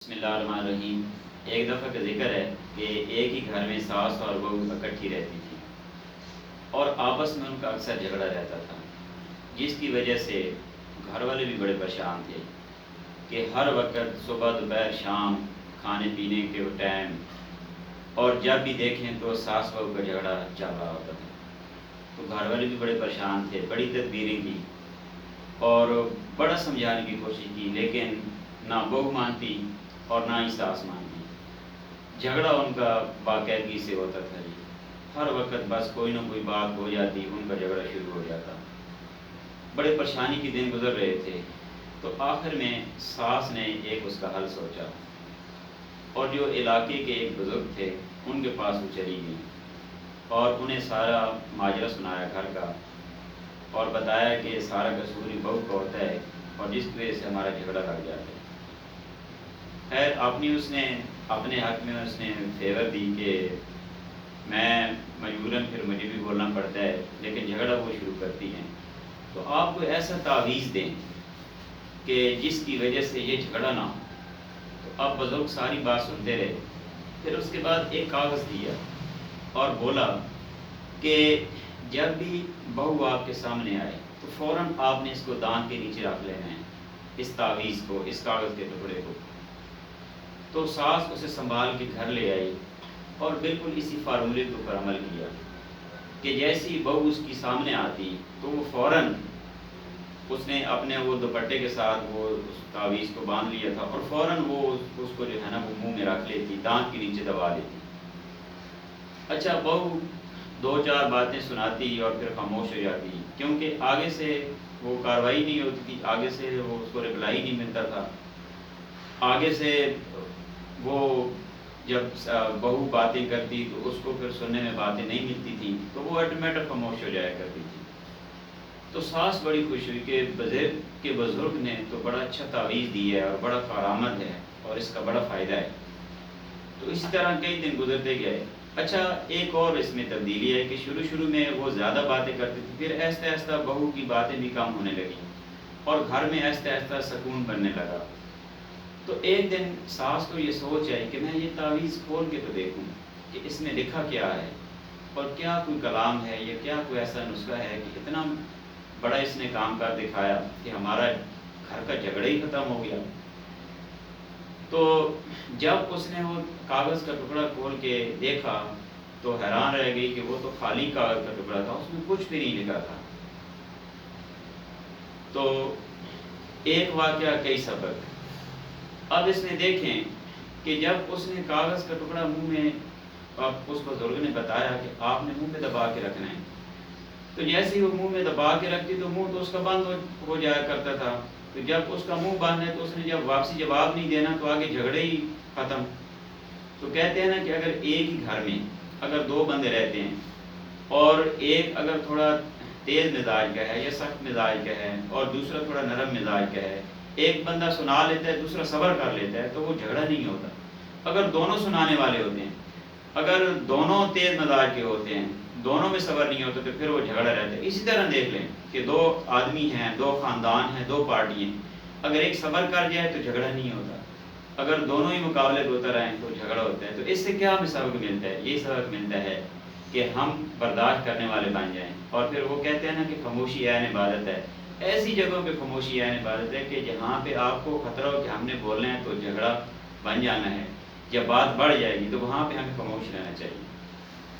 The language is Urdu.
بسم اللہ الرحمن الرحیم۔ ایک دفعہ کا ذکر ہے کہ ایک ہی گھر میں ساس اور بہو اکٹھی رہتی تھی اور آپس میں ان کا اکثر جھگڑا رہتا تھا، جس کی وجہ سے گھر والے بھی بڑے پریشان تھے کہ ہر وقت صبح دوپہر شام کھانے پینے کے ٹائم اور جب بھی دیکھیں تو ساس بہو کا جھگڑا چل رہا ہوتا تھا۔ تو گھر والے بھی بڑے پریشان تھے، بڑی تدبیریں کی اور بڑا سمجھانے کی کوشش کی، لیکن نہ بہو مانتی اور نہ ہی ساس مانتی۔ جھگڑا ان کا باقاعدگی سے ہوتا تھا جی، ہر وقت بس کوئی نہ کوئی بات ہو جاتی، ان کا جھگڑا شروع ہو جاتا۔ بڑے پریشانی کے دن گزر رہے تھے، تو آخر میں ساس نے ایک اس کا حل سوچا اور جو علاقے کے ایک بزرگ تھے ان کے پاس وہ چلی گئی اور انہیں سارا ماجرا سنایا گھر کا، اور بتایا کہ سارا قصور بہو کا ہوتا ہے اور جس کی وجہ سے ہمارا جھگڑا لگ جاتا ہے۔ خیر اس نے اپنے حق میں اس نے فیور دی کہ میں مجبوراً پھر مجھے بھی بولنا پڑتا ہے، لیکن جھگڑا وہ شروع کرتی ہیں، تو آپ کو ایسا تعویذ دیں کہ جس کی وجہ سے یہ جھگڑا نہ ہو۔ تو اب بزرگ ساری بات سنتے رہے، پھر اس کے بعد ایک کاغذ دیا اور بولا کہ جب بھی بہو آپ کے سامنے آئے تو فوراً آپ نے اس کو دانت کے نیچے رکھ لینا ہے، اس تعویذ کو، اس کاغذ کے ٹکڑے کو۔ تو ساس اسے سنبھال کے گھر لے آئی اور بالکل اسی فارمولے کے اوپر عمل کیا کہ جیسی بہو اس کی سامنے آتی تو وہ فوراً اس نے اپنے وہ دوپٹے کے ساتھ وہ اس تعویذ کو باندھ لیا تھا اور فوراً وہ اس کو جو ہے نا وہ منہ میں رکھ لیتی، دانت کے نیچے دبا لیتی۔ اچھا، بہو دو چار باتیں سناتی اور پھر خاموش ہو جاتی، کیونکہ آگے سے وہ کارروائی نہیں ہوتی تھی، آگے سے وہ اس کو رپلائی نہیں ملتا تھا، آگے سے وہ جب بہو باتیں کرتی تو اس کو پھر سننے میں باتیں نہیں ملتی تھیں، تو وہ آٹومیٹک خاموش ہو جایا کرتی تھی۔ تو ساس بڑی خوش ہوئی کہ بزرگ نے تو بڑا اچھا تعویذ دی ہے اور بڑا کارآمد ہے اور اس کا بڑا فائدہ ہے۔ تو اسی طرح کئی دن گزرتے گئے۔ اچھا، ایک اور اس میں تبدیلی ہے کہ شروع میں وہ زیادہ باتیں کرتی تھی، پھر آہستہ آہستہ بہو کی باتیں بھی کم ہونے لگیں اور گھر میں آہستہ آہستہ سکون بننے لگا۔ تو ایک دن ساس کو یہ سوچ آئی کہ میں یہ تعویذ کھول کے تو دیکھوں کہ اس میں لکھا کیا ہے اور کیا کوئی کلام ہے یا کیا کوئی ایسا نسخہ ہے کہ اتنا بڑا اس نے کام کر دکھایا کہ ہمارا گھر کا جھگڑا ہی ختم ہو گیا۔ تو جب اس نے وہ کاغذ کا ٹکڑا کھول کے دیکھا تو حیران رہ گئی کہ وہ تو خالی کاغذ کا ٹکڑا تھا، اس میں کچھ بھی نہیں لکھا تھا۔ تو ایک واقعہ کئی سبق۔ اب اس نے دیکھیں کہ جب اس نے کاغذ کا ٹکڑا منہ میں، اب اس بزرگ نے بتایا کہ آپ نے منہ پہ دبا کے رکھنا ہے، تو جیسے ہی وہ منہ میں دبا کے رکھتی تو منہ تو اس کا بند ہو جایا کرتا تھا۔ تو جب اس کا منہ بند ہے تو اس نے جب واپسی جواب نہیں دینا تو آگے جھگڑے ہی ختم۔ تو کہتے ہیں نا کہ اگر ایک ہی گھر میں اگر دو بندے رہتے ہیں اور ایک اگر تھوڑا تیز مزاج کا ہے یا سخت مزاج کا ہے اور دوسرا تھوڑا نرم مزاج کا ہے، ایک بندہ سنا لیتا ہے دوسرا صبر کر لیتا ہے تو وہ جھگڑا نہیں ہوتا۔ اگر دونوں سنانے والے ہوتے ہیں، اگر دونوں تیز مزاج کے ہوتے ہیں، دونوں میں صبر نہیں ہوتا تو پھر وہ جھگڑا رہتا ہے۔ اسی طرح دیکھ لیں کہ دو آدمی ہیں، دو خاندان ہیں، دو پارٹی ہیں، اگر ایک صبر کر جائے تو جھگڑا نہیں ہوتا، اگر دونوں ہی مقابلے کو اتر آئیں تو جھگڑا ہوتا ہے۔ تو اس سے کیا ہمیں سبق ملتا ہے؟ یہ سبق ملتا ہے کہ ہم برداشت کرنے والے بن جائیں، اور پھر وہ کہتے ہیں نا کہ خاموشی عین عبادت ہے۔ ایسی جگہوں پہ خاموشی عین عبادت ہے کہ جہاں پہ آپ کو خطرہ ہو کہ ہم نے بولنا ہے تو جھگڑا بن جانا ہے، جب بات بڑھ جائے گی تو وہاں پہ ہمیں خاموش رہنا چاہیے۔